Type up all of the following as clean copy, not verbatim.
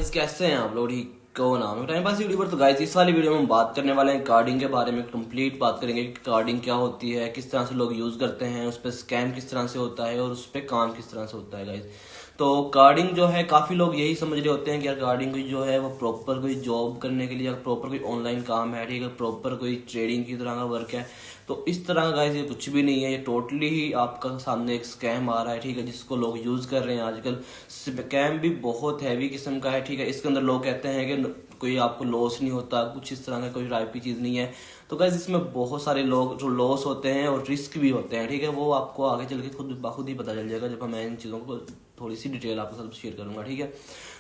Guys, कैसे हैं आप लोग? ठीक को नाम है टाइम पास यूट्यूबर। तो गाइस, इस वाली वीडियो में हम बात करने वाले हैं कार्डिंग के बारे में। कंप्लीट बात करेंगे कि कार्डिंग क्या होती है, किस तरह से लोग यूज करते हैं, उस पर स्कैम किस तरह से होता है और उस पर काम किस तरह से होता है गाइस। तो कार्डिंग जो है, काफी लोग यही समझ रहे होते हैं कि यार कार्डिंग जो है वो प्रॉपर कोई जॉब करने के लिए या प्रॉपर कोई ऑनलाइन काम है, ठीक है, प्रॉपर कोई ट्रेडिंग की तरह का वर्क है। तो इस तरह का गाइस ये कुछ भी नहीं है, ये टोटली ही आपका सामने एक स्कैम आ रहा है, ठीक है, जिसको लोग यूज कर रहे हैं आजकल। स्कैम भी बहुत हैवी किस्म का है, ठीक है। इसके अंदर लोग कहते हैं कि कोई आपको लॉस नहीं होता, कुछ इस तरह का कोई टाइप की चीज नहीं है। तो गाइस, इसमें बहुत सारे लोग जो लॉस होते हैं और रिस्क भी होते हैं, ठीक है, वो आपको आगे चल के खुद ही पता चल जाएगा जब मैं इन चीजों को थोड़ी सी डिटेल आपके साथ शेयर करूंगा, ठीक है।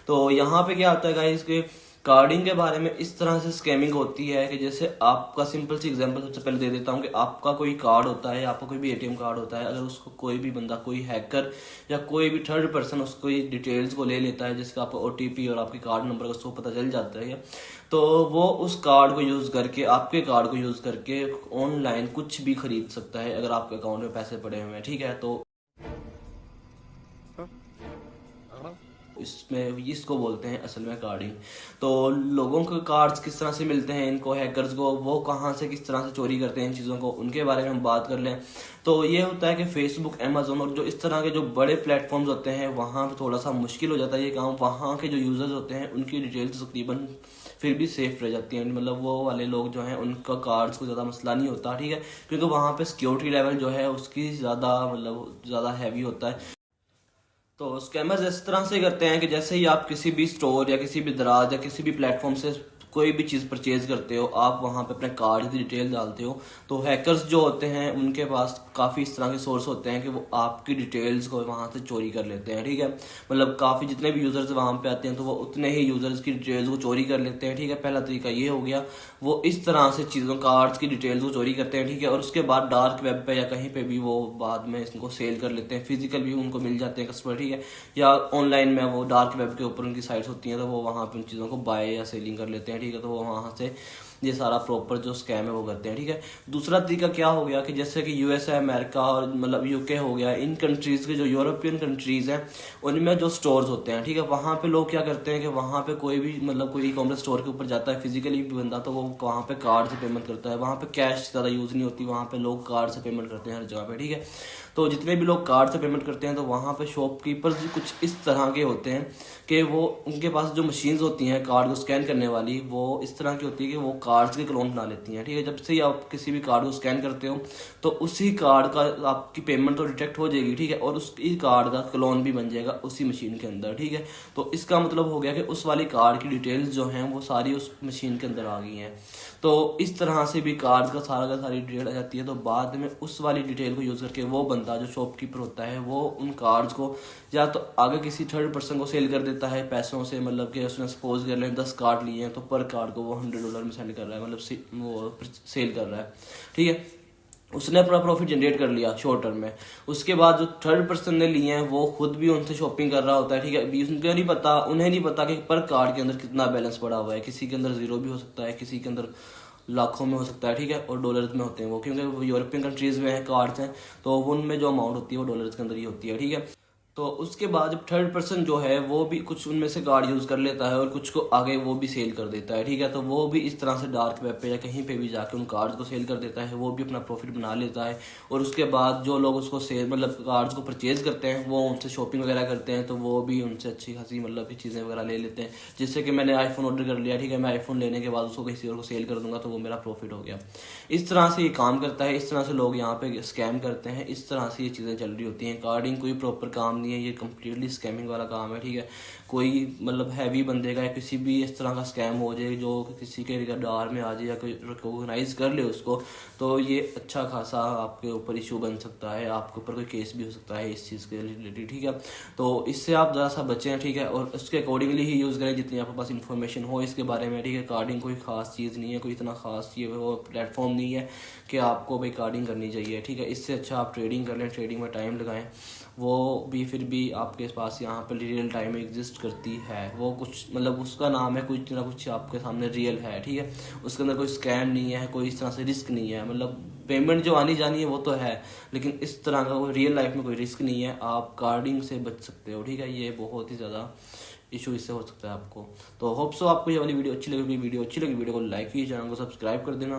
तो यहाँ पे क्या होता है गाइस के कार्डिंग के बारे में इस तरह से स्कैमिंग होती है कि जैसे आपका सिंपल सी एग्जांपल सबसे पहले दे देता हूँ कि आपका कोई कार्ड होता है, आपका कोई भी एटीएम कार्ड होता है, अगर उसको कोई भी बंदा, कोई हैकर या कोई भी थर्ड पर्सन उसको डिटेल्स को ले लेता है, जिसका आपका ओटीपी और आपके कार्ड नंबर का उसको पता चल जाता है, तो वो उस कार्ड को यूज करके, आपके कार्ड को यूज करके ऑनलाइन कुछ भी खरीद सकता है अगर आपके अकाउंट में पैसे पड़े हुए हैं, ठीक है। तो इसमें इसको बोलते हैं असल में कार्डिंग। तो लोगों को कार्ड्स किस तरह से मिलते हैं, इनको हैकर्स को, वो कहाँ से किस तरह से चोरी करते हैं इन चीज़ों को, उनके बारे में हम बात कर लें। तो ये होता है कि फेसबुक, अमेजोन और जो इस तरह के जो बड़े प्लेटफॉर्म्स होते हैं, वहाँ पे थोड़ा सा मुश्किल हो जाता है ये काम। वहाँ के जो यूजर्स होते हैं उनकी डिटेल्स तकरीबन फिर भी सेफ रह जाती हैं, मतलब वो वाले लोग जो हैं उनका कार्ड्स को ज़्यादा मसला नहीं होता, ठीक है, क्योंकि वहाँ पे सिक्योरिटी लेवल जो है उसकी ज़्यादा हैवी होता है। तो स्कैमर्स इस तरह से करते हैं कि जैसे ही आप किसी भी स्टोर या किसी भी दराज या किसी भी प्लेटफॉर्म से कोई भी चीज़ परचेज करते हो, आप वहां पे अपने कार्ड की डिटेल डालते हो, तो हैकर्स जो होते हैं उनके पास काफ़ी इस तरह के सोर्स होते हैं कि वो आपकी डिटेल्स को वहां से चोरी कर लेते हैं, ठीक है। मतलब काफ़ी जितने भी यूज़र्स वहां पे आते हैं तो वो उतने ही यूज़र्स की डिटेल्स को चोरी कर लेते हैं, ठीक है। पहला तरीका ये हो गया, वो इस तरह से चीज़ों, कार्ड्स की डिटेल्स को चोरी करते हैं, ठीक है, और उसके बाद डार्क वेब पे या कहीं पे भी वो बाद में इसको सेल कर लेते हैं, फिजिकल भी उनको मिल जाते हैं कस्टमर, ठीक है, या ऑनलाइन में वो डार्क वेब के ऊपर उनकी साइट्स होती हैं तो वो वहाँ पे उन चीज़ों को बाय या सेलिंग कर लेते हैं, ठीक है। तो वो वहाँ से ये सारा प्रॉपर जो स्कैम है वो करते हैं, ठीक है। दूसरा तरीका क्या हो गया कि जैसे कि यूएसए, अमेरिका और मतलब यूके हो गया, इन कंट्रीज के जो यूरोपियन कंट्रीज हैं उनमें जो स्टोर्स होते हैं, ठीक है, वहाँ पे लोग क्या करते हैं कि वहाँ पे कोई भी कोई ई कॉमर्स स्टोर के ऊपर जाता है फिजिकली भी बंदा, तो वो वहाँ पे कार्ड से पेमेंट करता है। वहाँ पे कैश ज़्यादा यूज़ नहीं होती, वहाँ पे लोग कार्ड से पेमेंट करते हैं हर जगह पे, ठीक है। तो जितने भी लोग कार्ड से पेमेंट करते हैं तो वहाँ पे शॉपकीपर्स भी कुछ इस तरह के होते हैं कि वो, उनके पास जो मशीन्स होती हैं कार्ड को स्कैन करने वाली, वो इस तरह की होती है कि वो कार्ड्स के क्लोन बना लेती हैं, ठीक है। जब से ही आप किसी भी कार्ड को स्कैन करते हो तो उसी कार्ड का आपकी पेमेंट तो डिटेक्ट हो जाएगी, ठीक है, और उसी कार्ड का क्लोन भी बन जाएगा उसी मशीन के अंदर, ठीक है। तो इसका मतलब हो गया कि उस वाली कार्ड की डिटेल्स जो हैं वो सारी उस मशीन के अंदर आ गई हैं। तो इस तरह से भी कार्ड का सारी डिटेल आ जाती है। तो बाद में उस वाली डिटेल को यूज करके वो बंदा जो शॉपकीपर होता है वो उन कार्ड्स को या तो आगे किसी थर्ड पर्सन को सेल कर देता है पैसों से, मतलब कि उसने सपोज कर लें 10 कार्ड लिए हैं तो पर कार्ड को वो $100 में सेंड कर रहा है, मतलब वो सेल कर रहा है, ठीक है। उसने अपना प्रॉफिट जनरेट कर लिया शॉर्ट टर्म में। उसके बाद जो थर्ड पर्सन ने लिए हैं वो खुद भी उनसे शॉपिंग कर रहा होता है, ठीक है। अभी उन्हें नहीं पता कि पर कार्ड के अंदर कितना बैलेंस पड़ा हुआ है, किसी के अंदर 0 भी हो सकता है, किसी के अंदर लाखों में हो सकता है, ठीक है, और डॉलर्स में होते हैं वो, क्योंकि वो यूरोपियन कंट्रीज में है कार्ड्स हैं, तो उनमें जो अमाउंट होती है वो डॉलर्स के अंदर ही होती है, ठीक है। तो उसके बाद जब थर्ड पर्सन जो है वो भी कुछ उनमें से कार्ड यूज कर लेता है और कुछ को आगे वो भी सेल कर देता है, ठीक है। तो वो भी इस तरह से डार्क वेब पे या कहीं पे भी जाके उन कार्ड्स को सेल कर देता है, वो भी अपना प्रॉफिट बना लेता है। और उसके बाद जो लोग उसको सेल कार्ड्स को परचेज करते हैं वो उनसे शॉपिंग वगैरह करते हैं, तो वो भी उनसे अच्छी खासी चीज़ें वगैरह ले लेते हैं। जिससे कि मैंने आईफोन ऑर्डर कर लिया, ठीक है, मैं आईफोन लेने के बाद उसको किसी और को सेल कर दूंगा तो वो मेरा प्रॉफिट हो गया। इस तरह से ये काम करता है, इस तरह से लोग यहाँ पे स्कैम करते हैं, इस तरह से ये चीज़ें चल रही होती हैं। कार्डिंग कोई प्रॉपर काम नहीं है, ये कम्प्लीटली स्कैमिंग वाला काम है, ठीक है। कोई हैवी बंदे का या किसी भी इस तरह का स्कैम हो जाए जो किसी के रडार में आ जाए या कोई रिकॉग्नाइज कर ले उसको, तो ये अच्छा खासा आपके ऊपर इशू बन सकता है, आपके ऊपर कोई केस भी हो सकता है इस चीज़ के रिलेटेड, ठीक है। तो इससे आप ज़रा सा बचें, ठीक है, और उसके अकॉर्डिंगली ही यूज़ करें जितनी आपके पास इन्फॉर्मेशन हो इसके बारे में, ठीक है। कार्डिंग कोई खास चीज़ नहीं है, कोई इतना खास ये वो प्लेटफॉर्म नहीं है कि आपको भाई कार्डिंग करनी चाहिए, ठीक है। इससे अच्छा आप ट्रेडिंग कर लें, ट्रेडिंग में टाइम लगाएं, वो भी फिर भी आपके पास यहाँ पर रियल टाइम में एग्जिस्ट करती है। वो कुछ उसका नाम है कुछ ना कुछ आपके सामने रियल है, ठीक है। उसके अंदर कोई स्कैम नहीं है, कोई इस तरह से रिस्क नहीं है, पेमेंट जो आनी जानी है वो तो है, लेकिन इस तरह का कोई रियल लाइफ में कोई रिस्क नहीं है, आप कार्डिंग से बच सकते हो, ठीक है। ये बहुत ही ज़्यादा इशू इससे हो सकता है आपको। तो होप सो आपको ये वाली वीडियो अच्छी लगी वीडियो को लाइक कीजिए, चैनल को सब्सक्राइब कर देना।